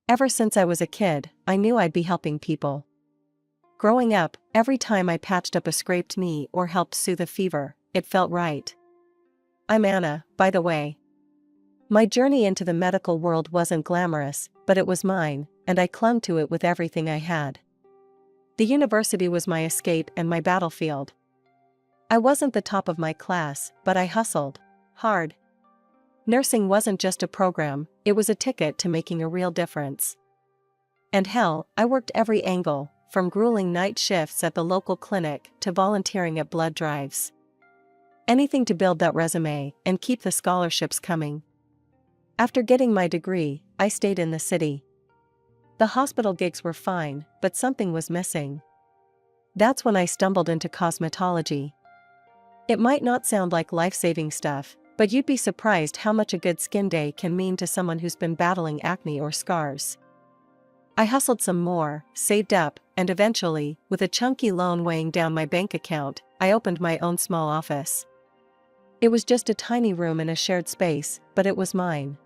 Ever since I was a kid, I knew I'd be helping people. Growing up, every time I patched up a scraped knee or helped soothe a fever, it felt right. I'm Anna, by the way. My journey into the medical world wasn't glamorous, but it was mine, and I clung to it with everything I had. The university was my escape and my battlefield. I wasn't the top of my class, but I hustled hard. Nursing wasn't just a program, it was a ticket to making a real difference. And hell, I worked every angle, from grueling night shifts at the local clinic to volunteering at blood drives. Anything to build that resume and keep the scholarships coming. After getting my degree, I stayed in the city. The hospital gigs were fine, but something was missing. That's when I stumbled into cosmetology. It might not sound like life-saving stuff, but you'd be surprised how much a good skin day can mean to someone who's been battling acne or scars. I hustled some more, saved up, and eventually, with a chunky loan weighing down my bank account, I opened my own small office. It was just a tiny room in a shared space, but it was mine.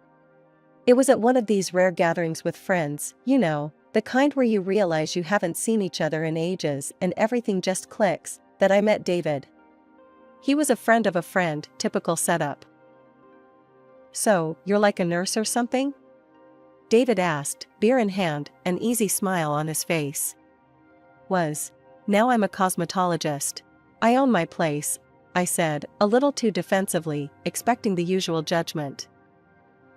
It was at one of these rare gatherings with friends, you know, the kind where you realize you haven't seen each other in ages and everything just clicks, that I met David. He was a friend of a friend, typical setup. "So, you're like a nurse or something?" David asked, beer in hand, an easy smile on his face. Now I'm a cosmetologist. I own my place, I said, a little too defensively, expecting the usual judgment.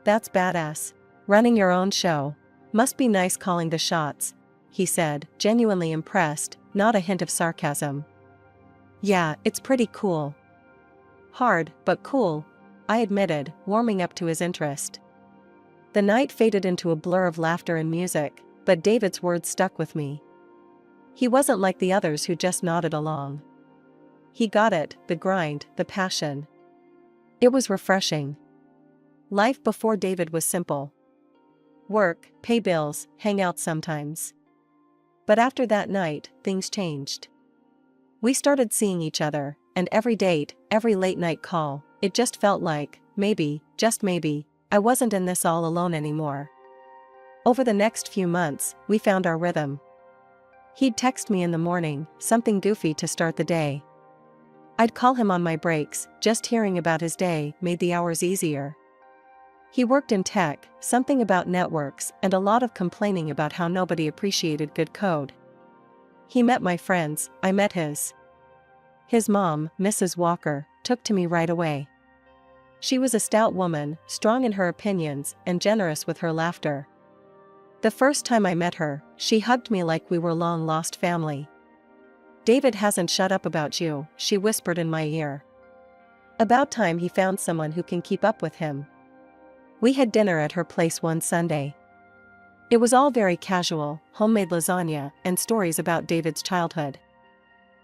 "That's badass. Running your own show. Must be nice calling the shots," he said, genuinely impressed, not a hint of sarcasm. "Yeah, it's pretty cool." "Hard, but cool," I admitted, warming up to his interest. The night faded into a blur of laughter and music, but David's words stuck with me. He wasn't like the others who just nodded along. He got it, the grind, the passion. It was refreshing. Life before David was simple. Work, pay bills, hang out sometimes. But after that night, things changed. We started seeing each other, and every date, every late-night call, it just felt like, maybe, just maybe, I wasn't in this all alone anymore. Over the next few months, we found our rhythm. He'd text me in the morning, something goofy to start the day. I'd call him on my breaks, just hearing about his day made the hours easier. He worked in tech, something about networks, and a lot of complaining about how nobody appreciated good code. He met my friends, I met his. His mom, Mrs. Walker, took to me right away. She was a stout woman, strong in her opinions, and generous with her laughter. The first time I met her, she hugged me like we were long-lost family. "David hasn't shut up about you," she whispered in my ear. "About time he found someone who can keep up with him." We had dinner at her place one Sunday. It was all very casual, homemade lasagna, and stories about David's childhood.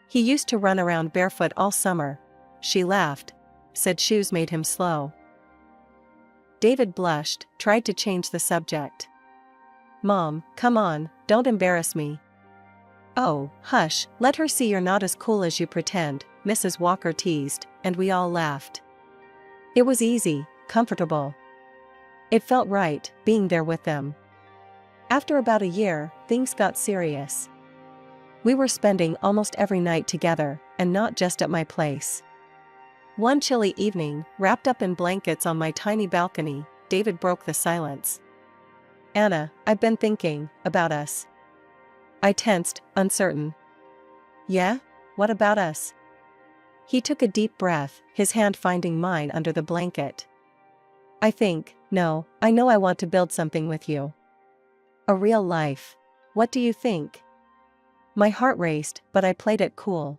"He used to run around barefoot all summer," she laughed, said shoes made him slow. David blushed, tried to change the subject. "Mom, come on, don't embarrass me." "Oh, hush, let her see you're not as cool as you pretend," Mrs. Walker teased, and we all laughed. It was easy, comfortable. It felt right, being there with them. After about a year, things got serious. We were spending almost every night together, and not just at my place. One chilly evening, wrapped up in blankets on my tiny balcony, David broke the silence. "Anna, I've been thinking about us." I tensed, uncertain. "Yeah? What about us?" He took a deep breath, his hand finding mine under the blanket. I know I want to build something with you. A real life. What do you think?" My heart raced, but I played it cool.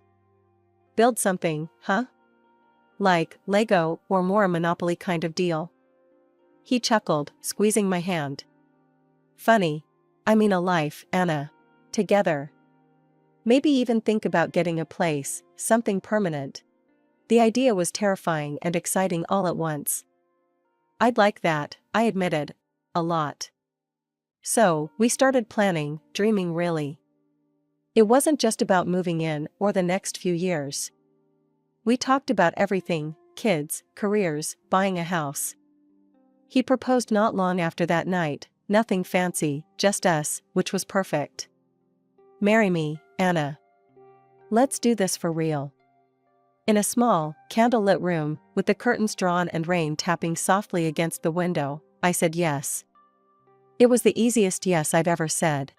"Build something, huh? Like Lego or more a Monopoly kind of deal?" He chuckled, squeezing my hand. "Funny. I mean a life, Anna. Together. Maybe even think about getting a place, something permanent." The idea was terrifying and exciting all at once. "I'd like that," I admitted. A lot. So, we started planning, dreaming really. It wasn't just about moving in or the next few years. We talked about everything: kids, careers, buying a house. He proposed not long after that night, nothing fancy, just us, which was perfect. Marry me, Anna. Let's do this for real. In a small, candlelit room, with the curtains drawn and rain tapping softly against the window, I said yes. It was the easiest yes I've ever said.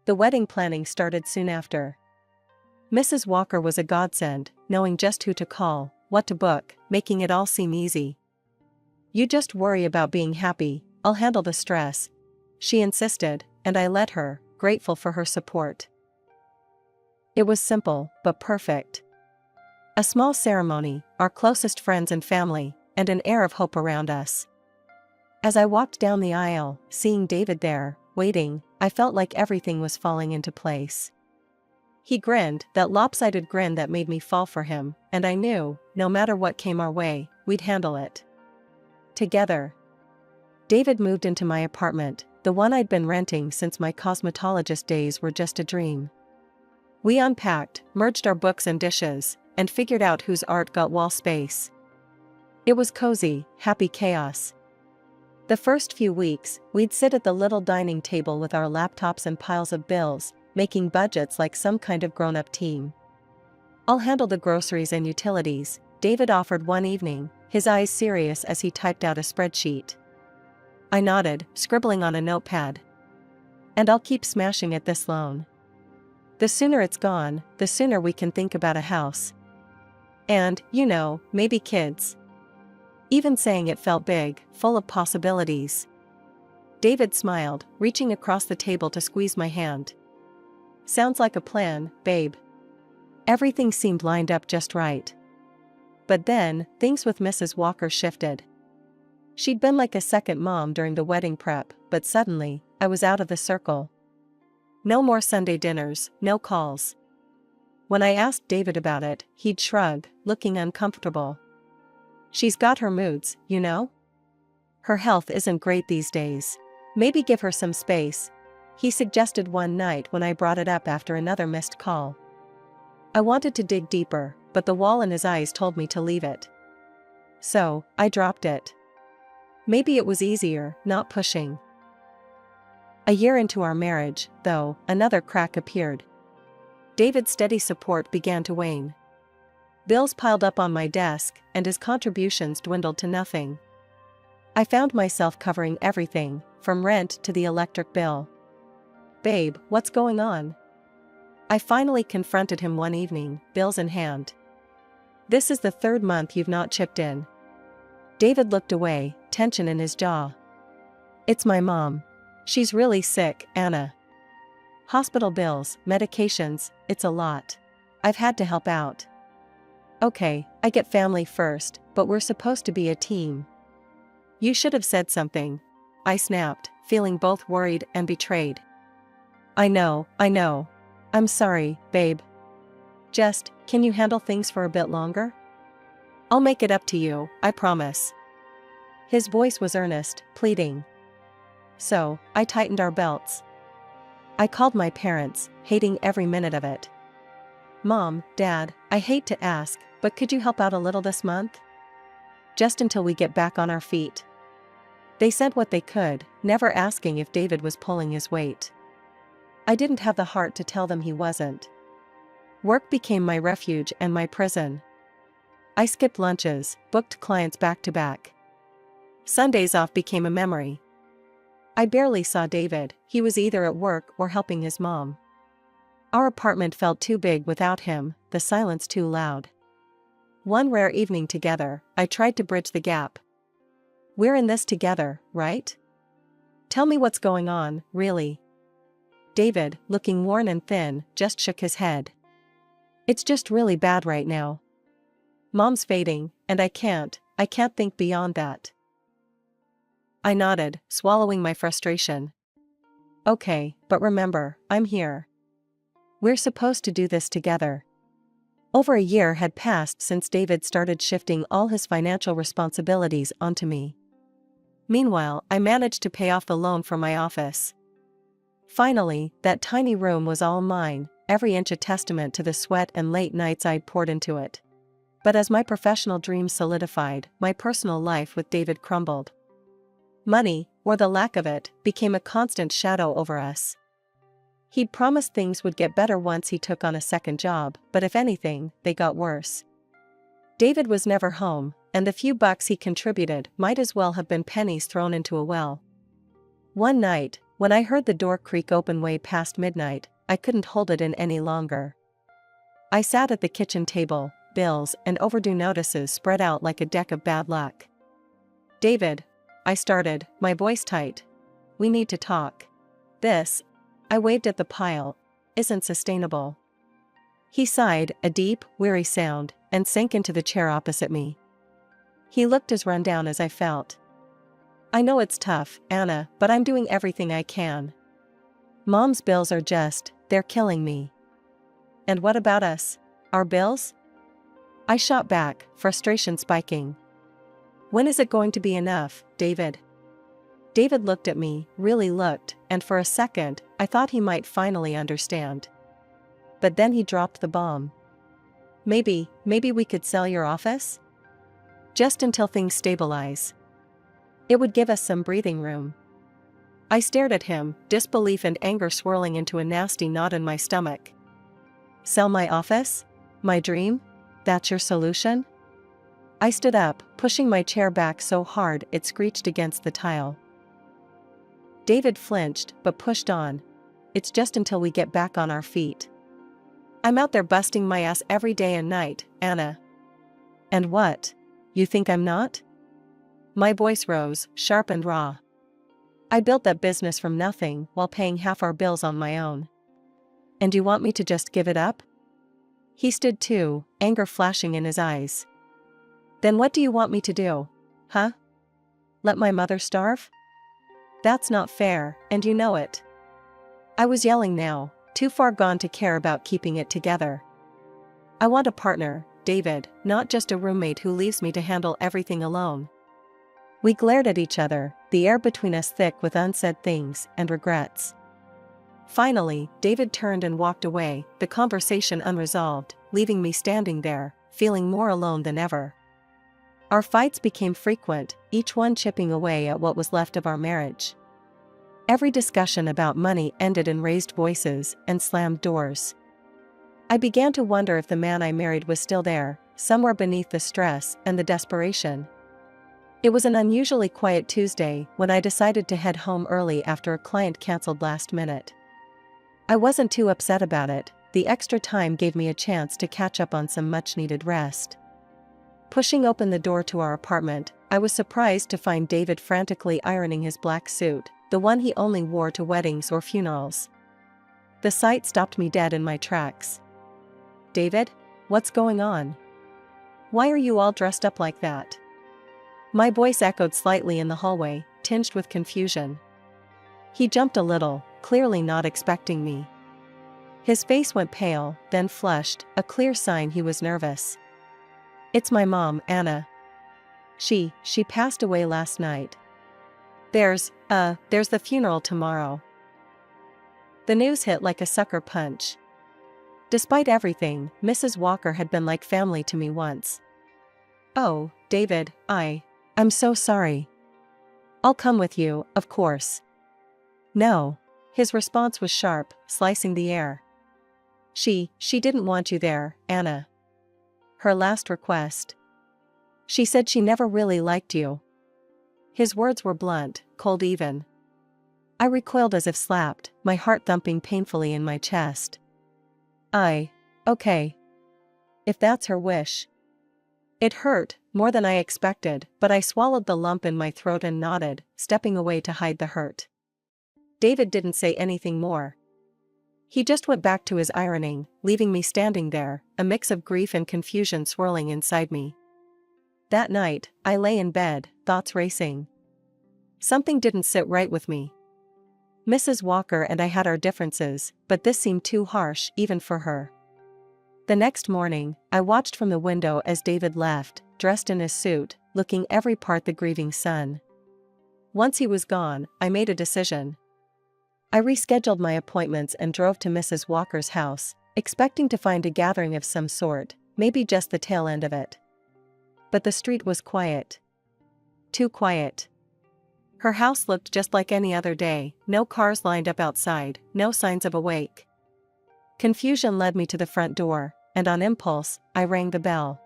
The wedding planning started soon after. Mrs. Walker was a godsend, knowing just who to call, what to book, making it all seem easy. You just worry about being happy, I'll handle the stress, she insisted, and I let her, grateful for her support. It was simple, but perfect. A small ceremony, our closest friends and family, and an air of hope around us. As I walked down the aisle, seeing David there, waiting, I felt like everything was falling into place. He grinned, that lopsided grin that made me fall for him, and I knew, no matter what came our way, we'd handle it. Together. David moved into my apartment, the one I'd been renting since my cosmetologist days were just a dream. We unpacked, merged our books and dishes, and figured out whose art got wall space. It was cozy, happy chaos. The first few weeks, we'd sit at the little dining table with our laptops and piles of bills, making budgets like some kind of grown-up team. I'll handle the groceries and utilities, David offered one evening, his eyes serious as he typed out a spreadsheet. I nodded, scribbling on a notepad. And I'll keep smashing at this loan. The sooner it's gone, the sooner we can think about a house. And, maybe kids. Even saying it felt big, full of possibilities. David smiled, reaching across the table to squeeze my hand. Sounds like a plan, babe. Everything seemed lined up just right. But then, things with Mrs. Walker shifted. She'd been like a second mom during the wedding prep, but suddenly, I was out of the circle. No more Sunday dinners, no calls. When I asked David about it, he'd shrug, looking uncomfortable. She's got her moods, Her health isn't great these days. Maybe give her some space, he suggested one night when I brought it up after another missed call. I wanted to dig deeper, but the wall in his eyes told me to leave it. So, I dropped it. Maybe it was easier, not pushing. A year into our marriage, though, another crack appeared. David's steady support began to wane. Bills piled up on my desk, and his contributions dwindled to nothing. I found myself covering everything, from rent to the electric bill. Babe, what's going on? I finally confronted him one evening, bills in hand. This is the third month you've not chipped in. David looked away, tension in his jaw. It's my mom. She's really sick, Anna. Hospital bills, medications, it's a lot. I've had to help out. Okay, I get family first, but we're supposed to be a team. You should have said something, I snapped, feeling both worried and betrayed. I know. I'm sorry, babe. Just, can you handle things for a bit longer? I'll make it up to you, I promise. His voice was earnest, pleading. So, I tightened our belts. I called my parents, hating every minute of it. Mom, Dad, I hate to ask, but could you help out a little this month? Just until we get back on our feet. They said what they could, never asking if David was pulling his weight. I didn't have the heart to tell them he wasn't. Work became my refuge and my prison. I skipped lunches, booked clients back to back. Sundays off became a memory. I barely saw David, he was either at work or helping his mom. Our apartment felt too big without him, the silence too loud. One rare evening together, I tried to bridge the gap. We're in this together, right? Tell me what's going on, really. David, looking worn and thin, just shook his head. It's just really bad right now. Mom's fading, and I can't think beyond that. I nodded, swallowing my frustration. Okay, but remember, I'm here. We're supposed to do this together. Over a year had passed since David started shifting all his financial responsibilities onto me. Meanwhile, I managed to pay off the loan from my office. Finally, that tiny room was all mine, every inch a testament to the sweat and late nights I'd poured into it. But as my professional dreams solidified, my personal life with David crumbled. Money, or the lack of it, became a constant shadow over us. He'd promised things would get better once he took on a second job, but if anything, they got worse. David was never home, and the few bucks he contributed might as well have been pennies thrown into a well. One night, when I heard the door creak open way past midnight, I couldn't hold it in any longer. I sat at the kitchen table, bills and overdue notices spread out like a deck of bad luck. "David," I started, my voice tight. "We need to talk. This," I waved at the pile, "isn't sustainable." He sighed, a deep, weary sound, and sank into the chair opposite me. He looked as run down as I felt. "I know it's tough, Anna, but I'm doing everything I can. Mom's bills are they're killing me." "And what about us? Our bills?" I shot back, frustration spiking. "When is it going to be enough, David?" David looked at me, really looked, and for a second, I thought he might finally understand. But then he dropped the bomb. Maybe we could sell your office? Just until things stabilize. It would give us some breathing room." I stared at him, disbelief and anger swirling into a nasty knot in my stomach. "Sell my office? My dream? That's your solution?" I stood up, pushing my chair back so hard it screeched against the tile. David flinched, but pushed on. "It's just until we get back on our feet. I'm out there busting my ass every day and night, Anna." "And what? You think I'm not?" My voice rose, sharp and raw. "I built that business from nothing while paying half our bills on my own. And you want me to just give it up?" He stood too, anger flashing in his eyes. "Then what do you want me to do? Huh? Let my mother starve? That's not fair, and you know it." I was yelling now, too far gone to care about keeping it together. "I want a partner, David, not just a roommate who leaves me to handle everything alone." We glared at each other, the air between us thick with unsaid things and regrets. Finally, David turned and walked away, the conversation unresolved, leaving me standing there, feeling more alone than ever. Our fights became frequent, each one chipping away at what was left of our marriage. Every discussion about money ended in raised voices and slammed doors. I began to wonder if the man I married was still there, somewhere beneath the stress and the desperation. It was an unusually quiet Tuesday when I decided to head home early after a client canceled last minute. I wasn't too upset about it, the extra time gave me a chance to catch up on some much-needed rest. Pushing open the door to our apartment, I was surprised to find David frantically ironing his black suit, the one he only wore to weddings or funerals. The sight stopped me dead in my tracks. "David, what's going on? Why are you all dressed up like that?" My voice echoed slightly in the hallway, tinged with confusion. He jumped a little, clearly not expecting me. His face went pale, then flushed, a clear sign he was nervous. "It's my mom, Anna. She passed away last night. There's the funeral tomorrow." The news hit like a sucker punch. Despite everything, Mrs. Walker had been like family to me once. "Oh, David, I'm so sorry. I'll come with you, of course." "No." His response was sharp, slicing the air. She didn't want you there, Anna. Her last request. She said she never really liked you." His words were blunt, cold even. I recoiled as if slapped, my heart thumping painfully in my chest. Okay. If that's her wish." It hurt, more than I expected, but I swallowed the lump in my throat and nodded, stepping away to hide the hurt. David didn't say anything more. He just went back to his ironing, leaving me standing there, a mix of grief and confusion swirling inside me. That night, I lay in bed, thoughts racing. Something didn't sit right with me. Mrs. Walker and I had our differences, but this seemed too harsh even for her. The next morning, I watched from the window as David left, dressed in his suit, looking every part the grieving son. Once he was gone, I made a decision. I rescheduled my appointments and drove to Mrs. Walker's house, expecting to find a gathering of some sort, maybe just the tail end of it. But the street was quiet. Too quiet. Her house looked just like any other day, no cars lined up outside, no signs of a wake. Confusion led me to the front door, and on impulse, I rang the bell.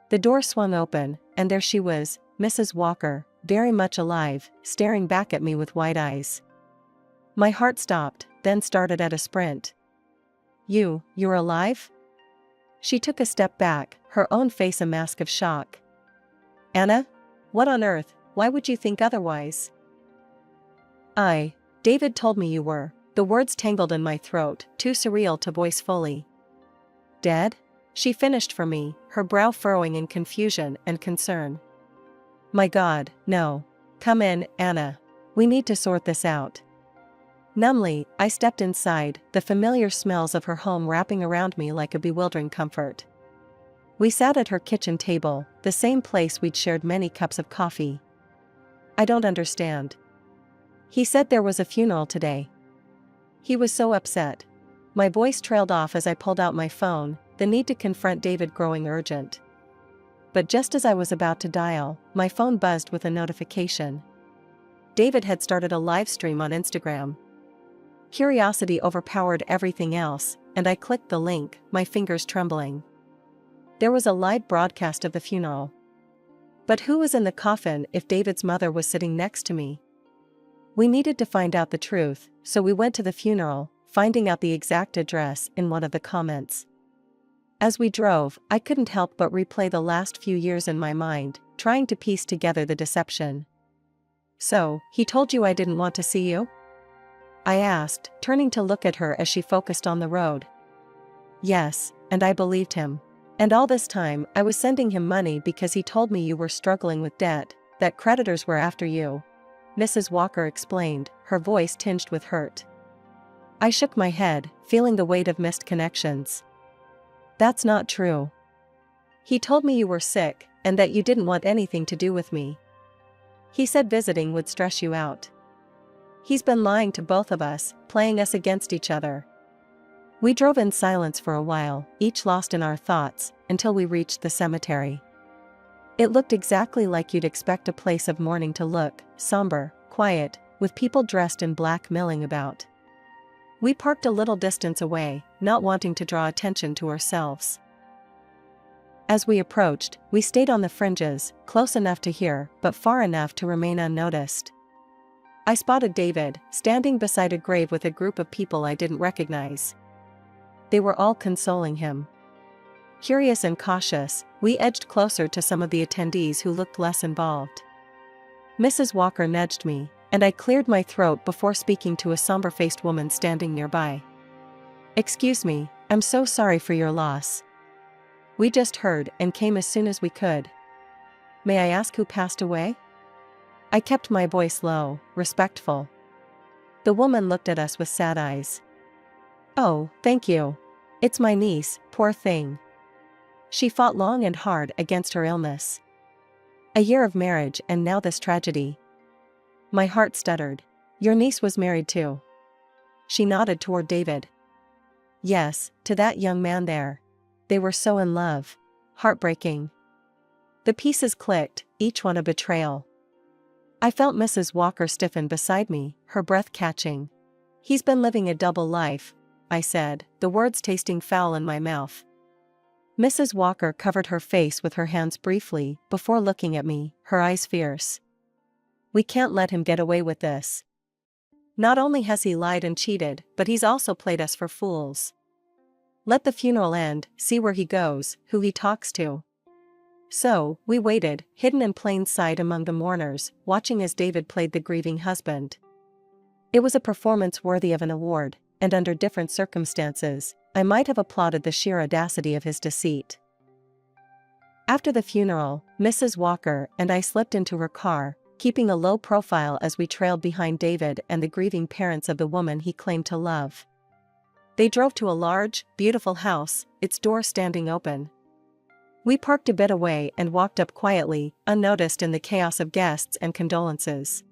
The door swung open, and there she was, Mrs. Walker, very much alive, staring back at me with wide eyes. My heart stopped, then started at a sprint. You're alive?" She took a step back, her own face a mask of shock. "Anna? What on earth, why would you think otherwise?" David told me you were," the words tangled in my throat, too surreal to voice fully. "Dead?" She finished for me, her brow furrowing in confusion and concern. "My God, no. Come in, Anna. We need to sort this out." Numbly, I stepped inside, the familiar smells of her home wrapping around me like a bewildering comfort. We sat at her kitchen table, the same place we'd shared many cups of coffee. "I don't understand." "He said there was a funeral today. He was so upset." My voice trailed off as I pulled out my phone, the need to confront David growing urgent. But just as I was about to dial, my phone buzzed with a notification. David had started a live stream on Instagram. Curiosity overpowered everything else, and I clicked the link, my fingers trembling. There was a live broadcast of the funeral. But who was in the coffin if David's mother was sitting next to me? We needed to find out the truth, so we went to the funeral, finding out the exact address in one of the comments. As we drove, I couldn't help but replay the last few years in my mind, trying to piece together the deception. "So, he told you I didn't want to see you?" I asked, turning to look at her as she focused on the road. "Yes, and I believed him. And all this time, I was sending him money because he told me you were struggling with debt, that creditors were after you," Mrs. Walker explained, her voice tinged with hurt. I shook my head, feeling the weight of missed connections. "That's not true. He told me you were sick, and that you didn't want anything to do with me. He said visiting would stress you out. He's been lying to both of us, playing us against each other." We drove in silence for a while, each lost in our thoughts, until we reached the cemetery. It looked exactly like you'd expect a place of mourning to look, somber, quiet, with people dressed in black milling about. We parked a little distance away, not wanting to draw attention to ourselves. As we approached, we stayed on the fringes, close enough to hear, but far enough to remain unnoticed. I spotted David, standing beside a grave with a group of people I didn't recognize. They were all consoling him. Curious and cautious, we edged closer to some of the attendees who looked less involved. Mrs. Walker nudged me, and I cleared my throat before speaking to a somber-faced woman standing nearby. "Excuse me, I'm so sorry for your loss. We just heard and came as soon as we could. May I ask who passed away?" I kept my voice low, respectful. The woman looked at us with sad eyes. "Oh, thank you. It's my niece, poor thing. She fought long and hard against her illness. A year of marriage and now this tragedy." My heart stuttered. "Your niece was married too?" She nodded toward David. "Yes, to that young man there. They were so in love. Heartbreaking." The pieces clicked, each one a betrayal. I felt Mrs. Walker stiffen beside me, her breath catching. "He's been living a double life," I said, the words tasting foul in my mouth. Mrs. Walker covered her face with her hands briefly, before looking at me, her eyes fierce. "We can't let him get away with this. Not only has he lied and cheated, but he's also played us for fools. Let the funeral end, see where he goes, who he talks to." So, we waited, hidden in plain sight among the mourners, watching as David played the grieving husband. It was a performance worthy of an award, and under different circumstances, I might have applauded the sheer audacity of his deceit. After the funeral, Mrs. Walker and I slipped into her car, keeping a low profile as we trailed behind David and the grieving parents of the woman he claimed to love. They drove to a large, beautiful house, its door standing open. We parked a bit away and walked up quietly, unnoticed in the chaos of guests and condolences.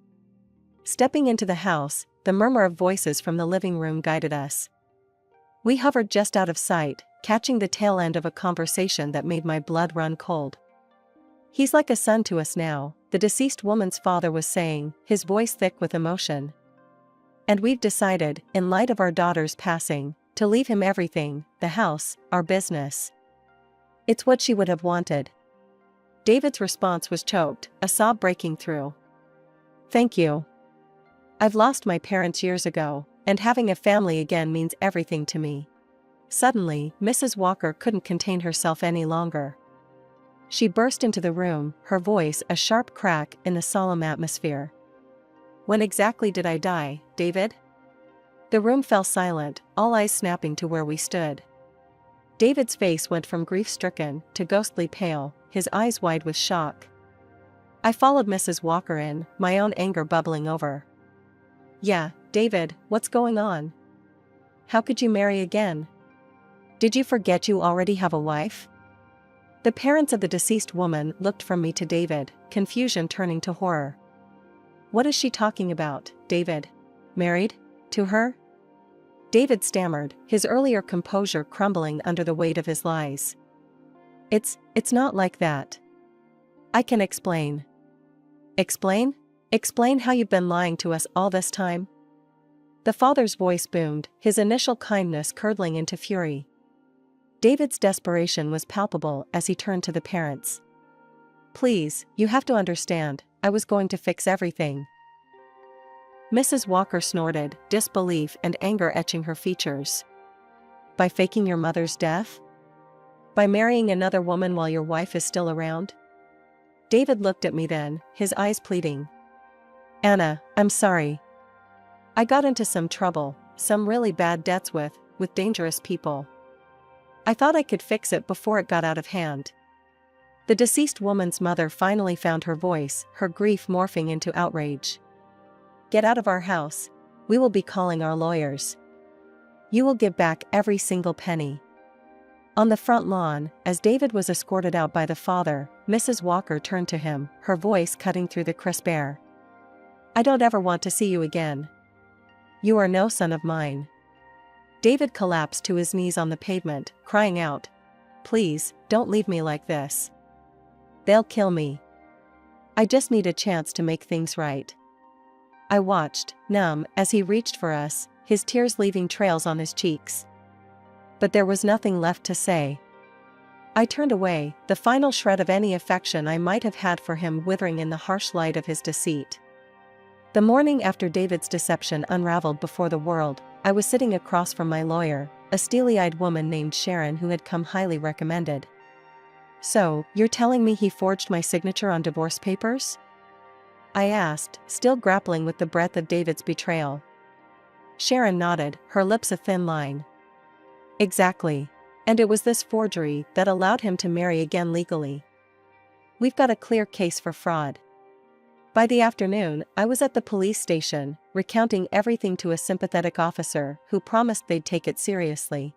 Stepping into the house, the murmur of voices from the living room guided us. We hovered just out of sight, catching the tail end of a conversation that made my blood run cold. He's like a son to us now, the deceased woman's father was saying, his voice thick with emotion. And we've decided, in light of our daughter's passing, to leave him everything, the house, our business. It's what she would have wanted. David's response was choked, a sob breaking through. Thank you. I've lost my parents years ago, and having a family again means everything to me. Suddenly, Mrs. Walker couldn't contain herself any longer. She burst into the room, her voice a sharp crack in the solemn atmosphere. When exactly did I die, David? The room fell silent, all eyes snapping to where we stood. David's face went from grief-stricken to ghostly pale, his eyes wide with shock. I followed Mrs. Walker in, my own anger bubbling over. Yeah, David, what's going on? How could you marry again? Did you forget you already have a wife? The parents of the deceased woman looked from me to David, confusion turning to horror. What is she talking about, David? Married? To her? David stammered, his earlier composure crumbling under the weight of his lies. It's not like that. I can explain. Explain? Explain how you've been lying to us all this time? The father's voice boomed, his initial kindness curdling into fury. David's desperation was palpable as he turned to the parents. Please, you have to understand, I was going to fix everything. Mrs. Walker snorted, disbelief and anger etching her features. By faking your mother's death? By marrying another woman while your wife is still around? David looked at me then, his eyes pleading. Anna, I'm sorry. I got into some trouble, some really bad debts with dangerous people. I thought I could fix it before it got out of hand. The deceased woman's mother finally found her voice, her grief morphing into outrage. Get out of our house. We will be calling our lawyers. You will give back every single penny. On the front lawn, as David was escorted out by the father, Mrs. Walker turned to him, her voice cutting through the crisp air. I don't ever want to see you again. You are no son of mine. David collapsed to his knees on the pavement, crying out, Please, don't leave me like this. They'll kill me. I just need a chance to make things right. I watched, numb, as he reached for us, his tears leaving trails on his cheeks. But there was nothing left to say. I turned away, the final shred of any affection I might have had for him withering in the harsh light of his deceit. The morning after David's deception unraveled before the world, I was sitting across from my lawyer, a steely-eyed woman named Sharon who had come highly recommended. So, you're telling me he forged my signature on divorce papers? I asked, still grappling with the breadth of David's betrayal. Sharon nodded, her lips a thin line. Exactly. And it was this forgery that allowed him to marry again legally. We've got a clear case for fraud. By the afternoon, I was at the police station, recounting everything to a sympathetic officer who promised they'd take it seriously.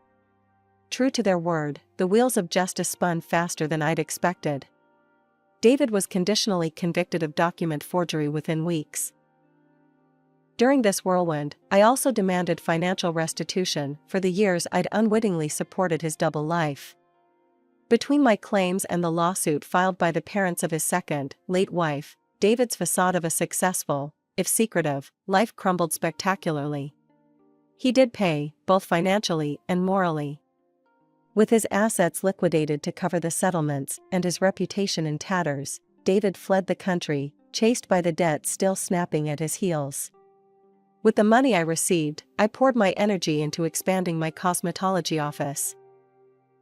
True to their word, the wheels of justice spun faster than I'd expected. David was conditionally convicted of document forgery within weeks. During this whirlwind, I also demanded financial restitution for the years I'd unwittingly supported his double life. Between my claims and the lawsuit filed by the parents of his second, late wife, David's facade of a successful, if secretive, life crumbled spectacularly. He did pay, both financially and morally. With his assets liquidated to cover the settlements and his reputation in tatters, David fled the country, chased by the debt still snapping at his heels. With the money I received, I poured my energy into expanding my cosmetology office.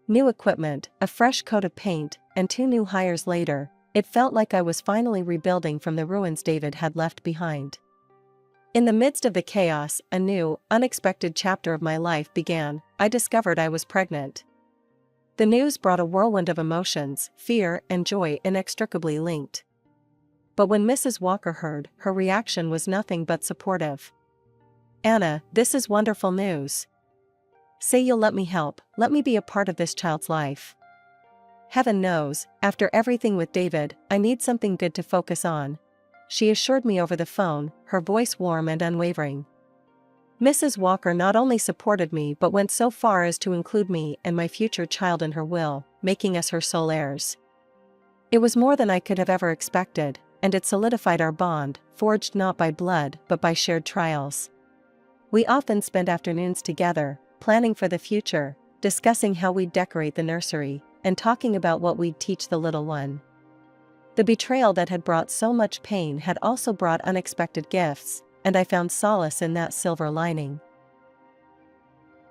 New equipment, a fresh coat of paint, and 2 new hires later, it felt like I was finally rebuilding from the ruins David had left behind. In the midst of the chaos, a new, unexpected chapter of my life began. I discovered I was pregnant. The news brought a whirlwind of emotions, fear and joy inextricably linked. But when Mrs. Walker heard, her reaction was nothing but supportive. Anna, this is wonderful news. Say you'll let me help, let me be a part of this child's life. Heaven knows, after everything with David, I need something good to focus on. She assured me over the phone, her voice warm and unwavering. Mrs. Walker not only supported me but went so far as to include me and my future child in her will, making us her sole heirs. It was more than I could have ever expected, and it solidified our bond, forged not by blood but by shared trials. We often spent afternoons together, planning for the future, discussing how we'd decorate the nursery, and talking about what we'd teach the little one. The betrayal that had brought so much pain had also brought unexpected gifts, and I found solace in that silver lining.